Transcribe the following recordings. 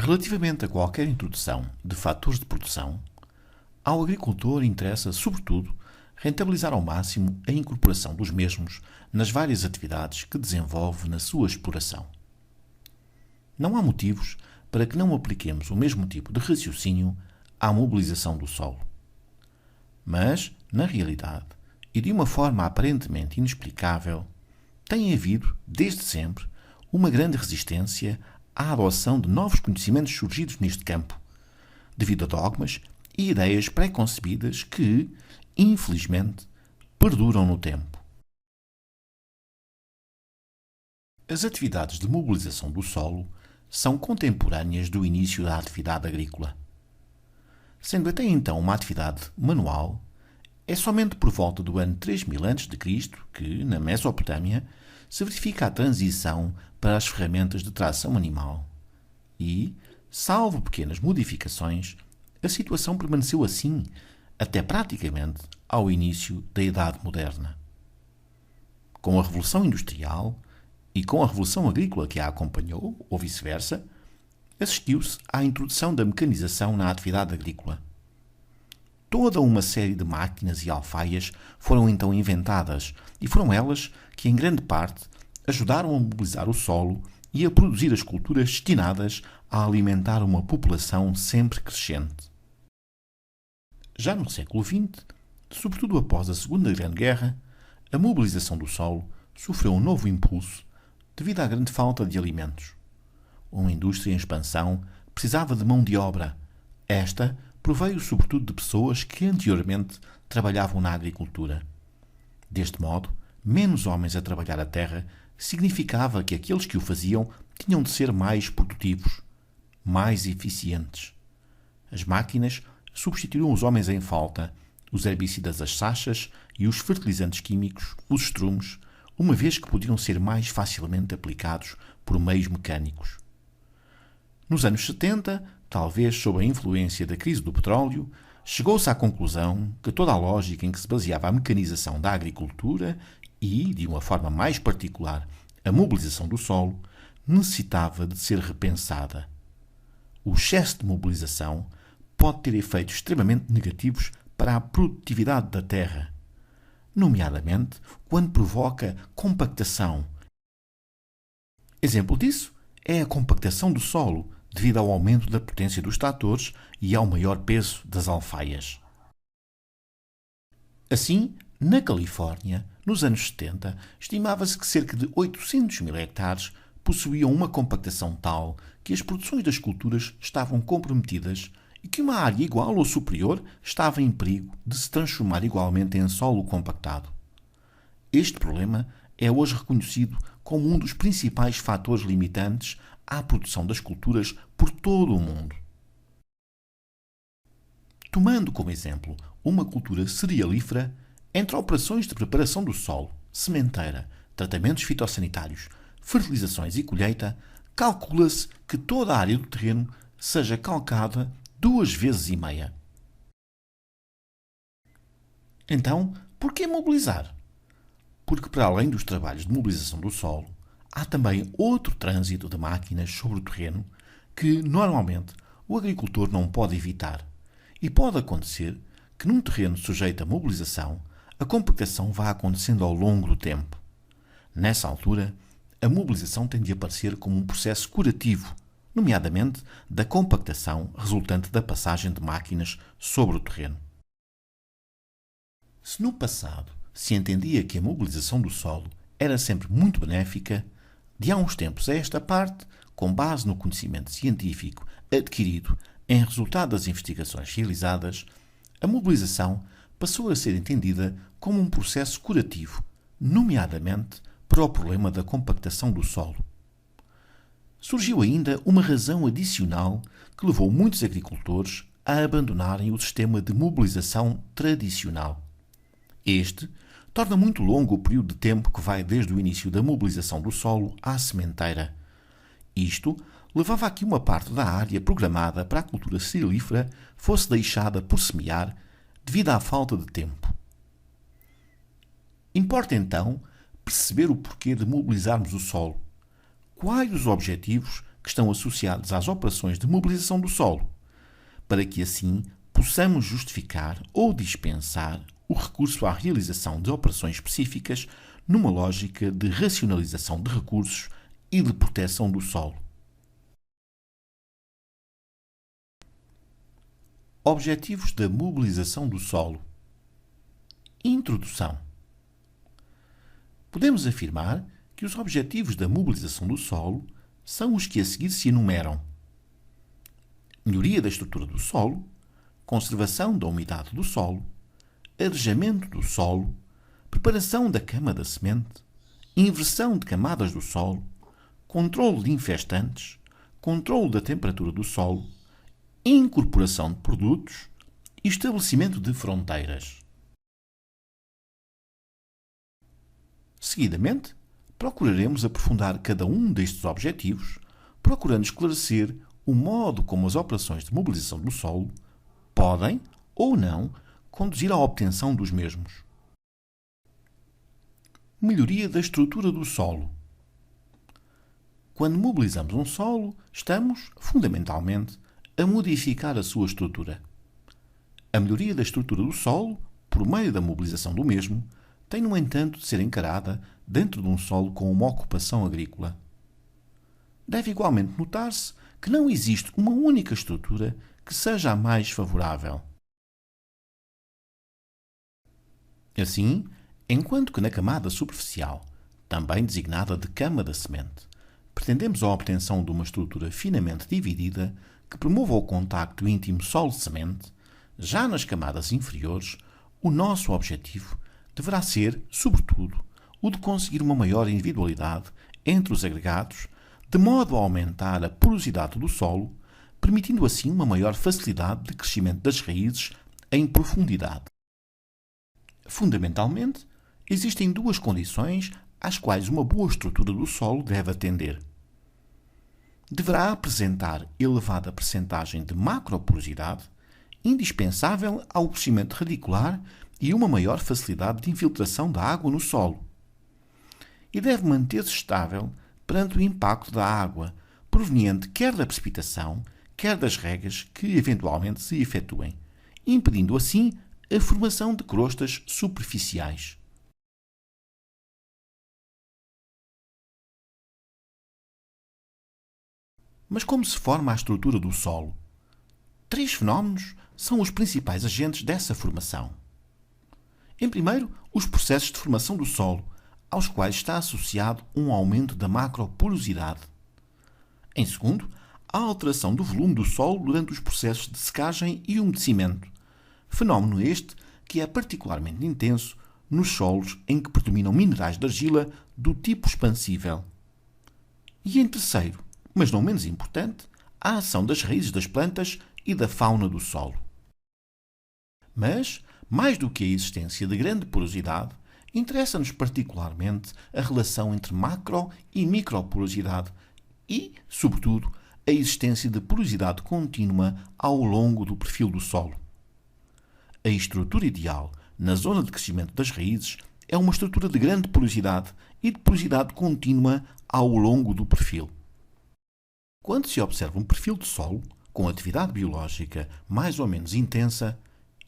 Relativamente a qualquer introdução de fatores de produção, ao agricultor interessa, sobretudo, rentabilizar ao máximo a incorporação dos mesmos nas várias atividades que desenvolve na sua exploração. Não há motivos para que não apliquemos o mesmo tipo de raciocínio à mobilização do solo. Mas, na realidade, e de uma forma aparentemente inexplicável, tem havido, desde sempre, uma grande resistência à adoção de novos conhecimentos surgidos neste campo, devido a dogmas e ideias pré-concebidas que, infelizmente, perduram no tempo. As atividades de mobilização do solo são contemporâneas do início da atividade agrícola. Sendo até então uma atividade manual, é somente por volta do ano 3000 a.C. que, na Mesopotâmia, se verifica a transição para as ferramentas de tração animal e, salvo pequenas modificações, a situação permaneceu assim até praticamente ao início da Idade Moderna. Com a Revolução Industrial e com a Revolução Agrícola que a acompanhou, ou vice-versa, assistiu-se à introdução da mecanização na atividade agrícola. Toda uma série de máquinas e alfaias foram então inventadas e foram elas que, em grande parte, ajudaram a mobilizar o solo e a produzir as culturas destinadas a alimentar uma população sempre crescente. Já no século XX, sobretudo após a Segunda Grande Guerra, a mobilização do solo sofreu um novo impulso devido à grande falta de alimentos. Uma indústria em expansão precisava de mão de obra. Esta proveio sobretudo de pessoas que anteriormente trabalhavam na agricultura. Deste modo, menos homens a trabalhar a terra significava que aqueles que o faziam tinham de ser mais produtivos, mais eficientes. As máquinas substituíram os homens em falta, os herbicidas as sachas e os fertilizantes químicos, os estrumes, uma vez que podiam ser mais facilmente aplicados por meios mecânicos. Nos anos 70, talvez sob a influência da crise do petróleo, chegou-se à conclusão que toda a lógica em que se baseava a mecanização da agricultura e, de uma forma mais particular, a mobilização do solo, necessitava de ser repensada. O excesso de mobilização pode ter efeitos extremamente negativos para a produtividade da terra, nomeadamente quando provoca compactação. Exemplo disso é a compactação do solo, devido ao aumento da potência dos tratores e ao maior peso das alfaias. Assim, na Califórnia, nos anos 70, estimava-se que cerca de 800 mil hectares possuíam uma compactação tal que as produções das culturas estavam comprometidas e que uma área igual ou superior estava em perigo de se transformar igualmente em solo compactado. Este problema é hoje reconhecido como um dos principais fatores limitantes à produção das culturas por todo o mundo. Tomando como exemplo uma cultura cerealífera, entre operações de preparação do solo, sementeira, tratamentos fitossanitários, fertilizações e colheita, calcula-se que toda a área do terreno seja calcada 2,5 vezes. Então, por que mobilizar? Porque, para além dos trabalhos de mobilização do solo, há também outro trânsito de máquinas sobre o terreno que, normalmente, o agricultor não pode evitar. E pode acontecer que, num terreno sujeito a mobilização, a compactação vá acontecendo ao longo do tempo. Nessa altura, a mobilização tem de aparecer como um processo curativo, nomeadamente da compactação resultante da passagem de máquinas sobre o terreno. Se no passado se entendia que a mobilização do solo era sempre muito benéfica, de há uns tempos a esta parte, com base no conhecimento científico adquirido em resultado das investigações realizadas, a mobilização passou a ser entendida como um processo curativo, nomeadamente para o problema da compactação do solo. Surgiu ainda uma razão adicional que levou muitos agricultores a abandonarem o sistema de mobilização tradicional. Este torna muito longo o período de tempo que vai desde o início da mobilização do solo à sementeira. Isto levava a que uma parte da área programada para a cultura cerealífera fosse deixada por semear devido à falta de tempo. Importa então perceber o porquê de mobilizarmos o solo. Quais os objetivos que estão associados às operações de mobilização do solo, para que assim possamos justificar ou dispensar o recurso à realização de operações específicas numa lógica de racionalização de recursos e de proteção do solo. Objetivos da mobilização do solo. Introdução. Podemos afirmar que os objetivos da mobilização do solo são os que a seguir se enumeram: melhoria da estrutura do solo, conservação da umidade do solo, arejamento do solo, preparação da cama da semente, inversão de camadas do solo, controle de infestantes, controle da temperatura do solo, incorporação de produtos e estabelecimento de fronteiras. Seguidamente, procuraremos aprofundar cada um destes objetivos, procurando esclarecer o modo como as operações de mobilização do solo podem ou não conduzir à obtenção dos mesmos. Melhoria da estrutura do solo. Quando mobilizamos um solo, estamos, fundamentalmente, a modificar a sua estrutura. A melhoria da estrutura do solo, por meio da mobilização do mesmo, tem, no entanto, de ser encarada dentro de um solo com uma ocupação agrícola. Deve igualmente notar-se que não existe uma única estrutura que seja a mais favorável. Assim, enquanto que na camada superficial, também designada de cama da semente, pretendemos a obtenção de uma estrutura finamente dividida que promova o contacto íntimo solo-semente, já nas camadas inferiores, o nosso objetivo deverá ser, sobretudo, o de conseguir uma maior individualidade entre os agregados, de modo a aumentar a porosidade do solo, permitindo assim uma maior facilidade de crescimento das raízes em profundidade. Fundamentalmente, existem duas condições às quais uma boa estrutura do solo deve atender. Deverá apresentar elevada percentagem de macroporosidade, indispensável ao crescimento radicular e uma maior facilidade de infiltração da água no solo. E deve manter-se estável perante o impacto da água, proveniente quer da precipitação, quer das regas que eventualmente se efetuem, impedindo assim a formação de crostas superficiais. Mas como se forma a estrutura do solo? Três fenómenos são os principais agentes dessa formação. Em primeiro, os processos de formação do solo, aos quais está associado um aumento da macroporosidade. Em segundo, a alteração do volume do solo durante os processos de secagem e umedecimento, fenómeno este que é particularmente intenso nos solos em que predominam minerais de argila do tipo expansível. E em terceiro, mas não menos importante, a ação das raízes das plantas e da fauna do solo. Mas, mais do que a existência de grande porosidade, interessa-nos particularmente a relação entre macro e microporosidade e, sobretudo, a existência de porosidade contínua ao longo do perfil do solo. A estrutura ideal na zona de crescimento das raízes é uma estrutura de grande porosidade e de porosidade contínua ao longo do perfil. Quando se observa um perfil de solo com atividade biológica mais ou menos intensa,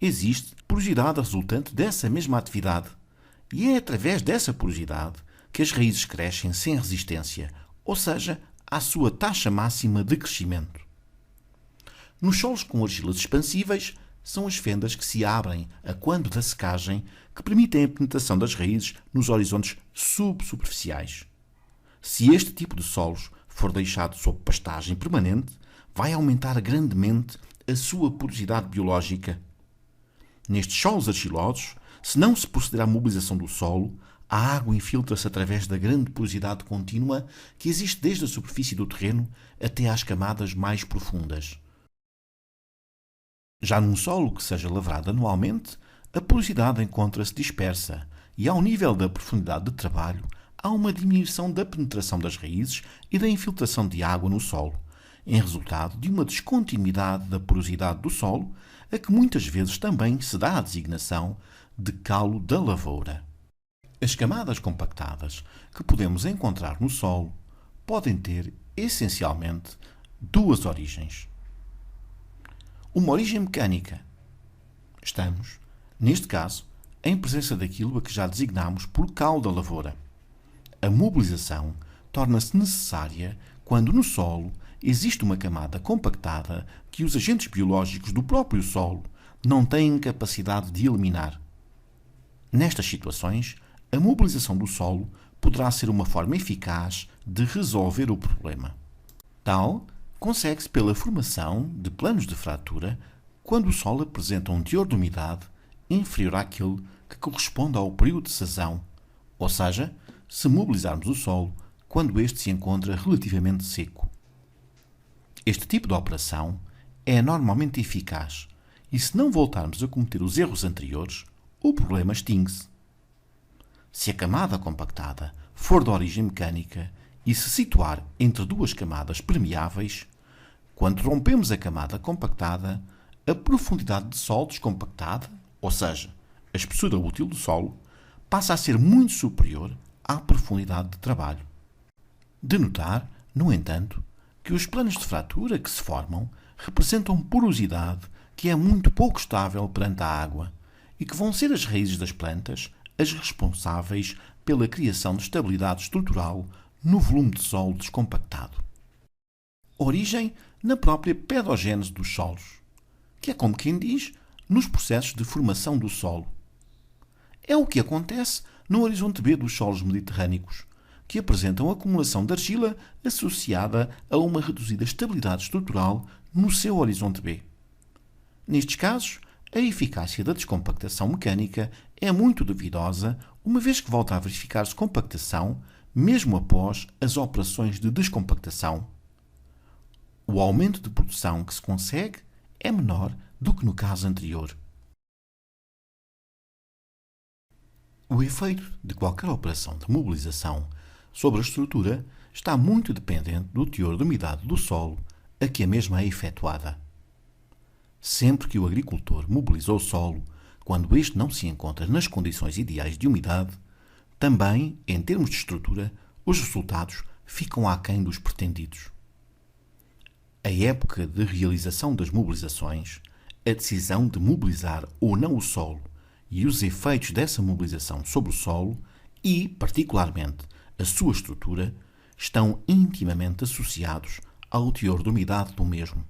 existe porosidade resultante dessa mesma atividade, e é através dessa porosidade que as raízes crescem sem resistência, ou seja, à sua taxa máxima de crescimento. Nos solos com argilas expansíveis, são as fendas que se abrem a quando da secagem que permitem a penetração das raízes nos horizontes subsuperficiais. Se este tipo de solos for deixado sob pastagem permanente, vai aumentar grandemente a sua porosidade biológica. Nestes solos argilosos, se não se proceder à mobilização do solo, a água infiltra-se através da grande porosidade contínua que existe desde a superfície do terreno até às camadas mais profundas. Já num solo que seja lavrado anualmente, a porosidade encontra-se dispersa e, ao nível da profundidade de trabalho, há uma diminuição da penetração das raízes e da infiltração de água no solo, em resultado de uma descontinuidade da porosidade do solo, a que muitas vezes também se dá a designação de calo da lavoura. As camadas compactadas que podemos encontrar no solo podem ter essencialmente duas origens. Uma origem mecânica. Estamos, neste caso, em presença daquilo a que já designamos por cauda lavoura. A mobilização torna-se necessária quando no solo existe uma camada compactada que os agentes biológicos do próprio solo não têm capacidade de eliminar. Nestas situações, a mobilização do solo poderá ser uma forma eficaz de resolver o problema. Tal consegue-se pela formação de planos de fratura quando o solo apresenta um teor de umidade inferior àquele que corresponde ao período de sazão, ou seja, se mobilizarmos o solo quando este se encontra relativamente seco. Este tipo de operação é normalmente eficaz e, se não voltarmos a cometer os erros anteriores, o problema extingue-se. Se a camada compactada for de origem mecânica e se situar entre duas camadas permeáveis, quando rompemos a camada compactada, a profundidade de solo descompactada, ou seja, a espessura útil do solo, passa a ser muito superior à profundidade de trabalho. De notar, no entanto, que os planos de fratura que se formam representam porosidade que é muito pouco estável perante a água e que vão ser as raízes das plantas as responsáveis pela criação de estabilidade estrutural no volume de solo descompactado. Origem na própria pedogênese dos solos, que é como quem diz, nos processos de formação do solo. É o que acontece no horizonte B dos solos mediterrâneos, que apresentam acumulação de argila associada a uma reduzida estabilidade estrutural no seu horizonte B. Nestes casos, a eficácia da descompactação mecânica é muito duvidosa, uma vez que volta a verificar-se compactação mesmo após as operações de descompactação. O aumento de produção que se consegue é menor do que no caso anterior. O efeito de qualquer operação de mobilização sobre a estrutura está muito dependente do teor de umidade do solo a que a mesma é efetuada. Sempre que o agricultor mobiliza o solo, quando este não se encontra nas condições ideais de umidade, também, em termos de estrutura, os resultados ficam aquém dos pretendidos. A época de realização das mobilizações, a decisão de mobilizar ou não o solo e os efeitos dessa mobilização sobre o solo e, particularmente, a sua estrutura, estão intimamente associados ao teor de umidade do mesmo.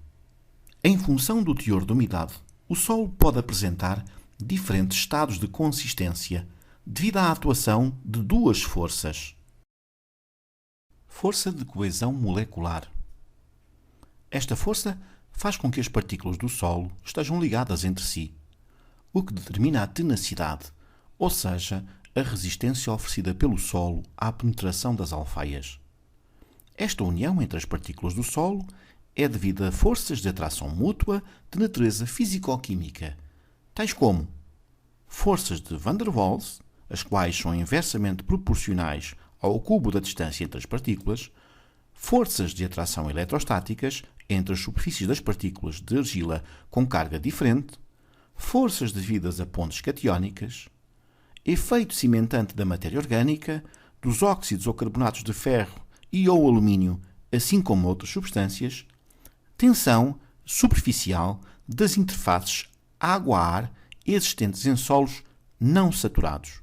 Em função do teor de umidade, o solo pode apresentar diferentes estados de consistência devido à atuação de duas forças. Força de coesão molecular. Esta força faz com que as partículas do solo estejam ligadas entre si, o que determina a tenacidade, ou seja, a resistência oferecida pelo solo à penetração das alfaias. Esta união entre as partículas do solo é devida a forças de atração mútua de natureza físico-química, tais como forças de Van der Waals, as quais são inversamente proporcionais ao cubo da distância entre as partículas, forças de atração eletrostáticas entre as superfícies das partículas de argila com carga diferente, forças devidas a pontes catiónicas, efeito cimentante da matéria orgânica, dos óxidos ou carbonatos de ferro e ou alumínio, assim como outras substâncias, tensão superficial das interfaces água-ar existentes em solos não saturados.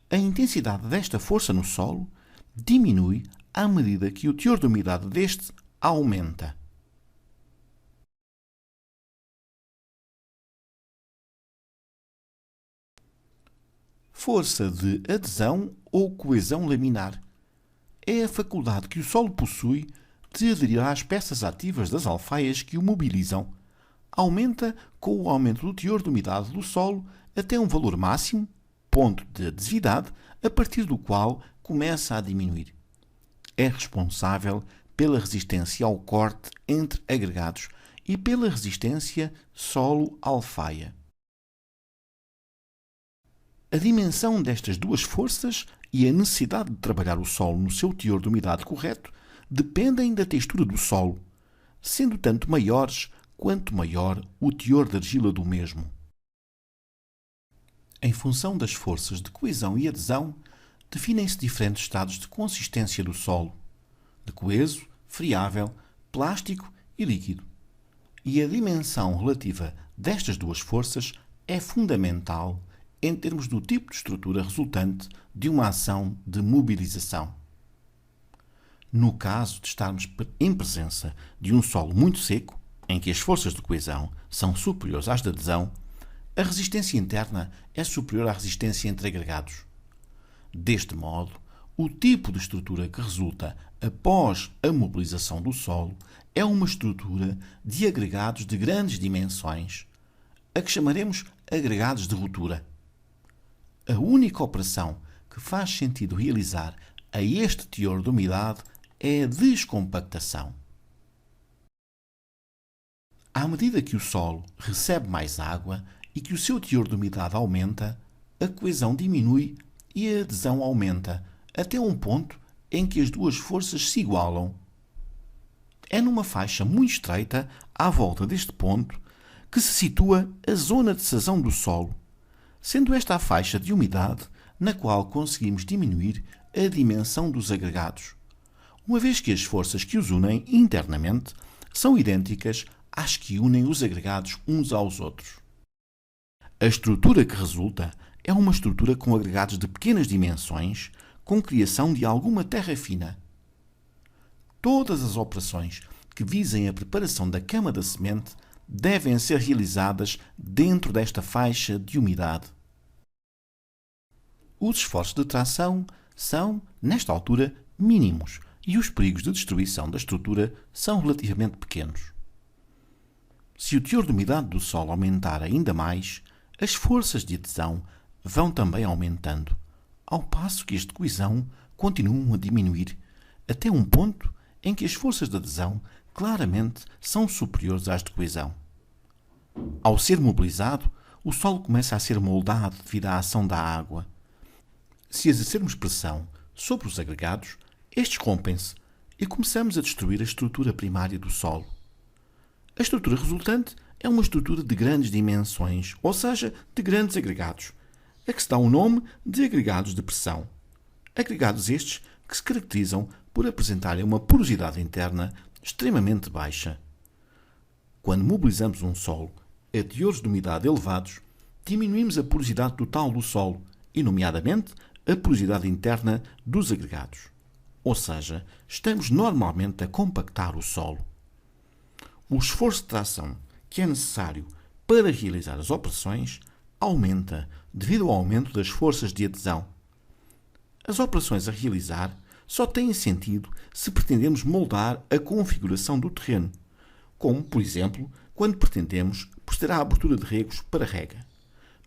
A intensidade desta força no solo diminui à medida que o teor de umidade deste aumenta. Força de adesão ou coesão laminar é a faculdade que o solo possui de aderir às peças ativas das alfaias que o mobilizam. Aumenta com o aumento do teor de umidade do solo até um valor máximo, ponto de adesividade, a partir do qual começa a diminuir. É responsável pela resistência ao corte entre agregados e pela resistência solo-alfaia. A dimensão destas duas forças e a necessidade de trabalhar o solo no seu teor de umidade correto dependem da textura do solo, sendo tanto maiores quanto maior o teor de argila do mesmo. Em função das forças de coesão e adesão, definem-se diferentes estados de consistência do solo, de coeso, friável, plástico e líquido. E a dimensão relativa destas duas forças é fundamental em termos do tipo de estrutura resultante de uma ação de mobilização. No caso de estarmos em presença de um solo muito seco, em que as forças de coesão são superiores às de adesão, a resistência interna é superior à resistência entre agregados. Deste modo, o tipo de estrutura que resulta após a mobilização do solo é uma estrutura de agregados de grandes dimensões, a que chamaremos agregados de ruptura. A única operação que faz sentido realizar a este teor de umidade é a descompactação. À medida que o solo recebe mais água e que o seu teor de umidade aumenta, a coesão diminui e a adesão aumenta, até um ponto em que as duas forças se igualam. É numa faixa muito estreita, à volta deste ponto, que se situa a zona de sazão do solo, sendo esta a faixa de umidade na qual conseguimos diminuir a dimensão dos agregados, uma vez que as forças que os unem internamente são idênticas às que unem os agregados uns aos outros. A estrutura que resulta é uma estrutura com agregados de pequenas dimensões, com criação de alguma terra fina. Todas as operações que visem a preparação da cama da semente devem ser realizadas dentro desta faixa de umidade. Os esforços de tração são, nesta altura, mínimos e os perigos de destruição da estrutura são relativamente pequenos. Se o teor de umidade do solo aumentar ainda mais, as forças de adesão vão também aumentando, ao passo que as de coesão continuam a diminuir, até um ponto em que as forças de adesão claramente são superiores às de coesão. Ao ser mobilizado, o solo começa a ser moldado devido à ação da água. Se exercermos pressão sobre os agregados, estes rompem-se e começamos a destruir a estrutura primária do solo. A estrutura resultante é uma estrutura de grandes dimensões, ou seja, de grandes agregados, a que se dá o nome de agregados de pressão. Agregados estes que se caracterizam por apresentarem uma porosidade interna extremamente baixa. Quando mobilizamos um solo a teores de umidade elevados, diminuímos a porosidade total do solo e, nomeadamente, a porosidade interna dos agregados. Ou seja, estamos normalmente a compactar o solo. O esforço de tração que é necessário para realizar as operações aumenta devido ao aumento das forças de adesão. As operações a realizar só têm sentido se pretendemos moldar a configuração do terreno, como, por exemplo, quando pretendemos proceder à abertura de regos para rega,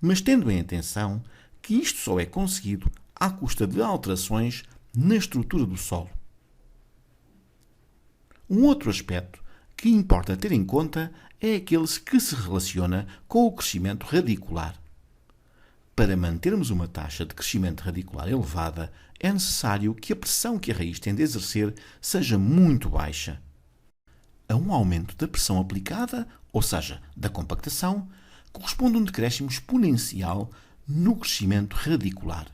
mas tendo em atenção que isto só é conseguido à custa de alterações na estrutura do solo. Um outro aspecto que importa ter em conta é aquele que se relaciona com o crescimento radicular. Para mantermos uma taxa de crescimento radicular elevada, é necessário que a pressão que a raiz tem de exercer seja muito baixa. A um aumento da pressão aplicada, ou seja, da compactação, corresponde um decréscimo exponencial no crescimento radicular.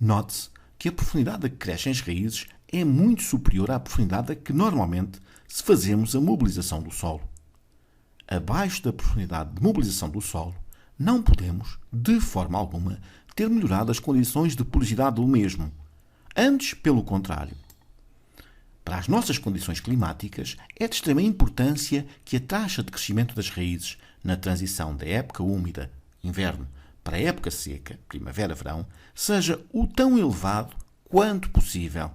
Note-se que a profundidade a que crescem as raízes é muito superior à profundidade a que normalmente se fazemos a mobilização do solo. Abaixo da profundidade de mobilização do solo, não podemos, de forma alguma, ter melhorado as condições de porosidade do mesmo. Antes, pelo contrário. Para as nossas condições climáticas, é de extrema importância que a taxa de crescimento das raízes na transição da época úmida, inverno, para a época seca, primavera-verão, seja o tão elevado quanto possível.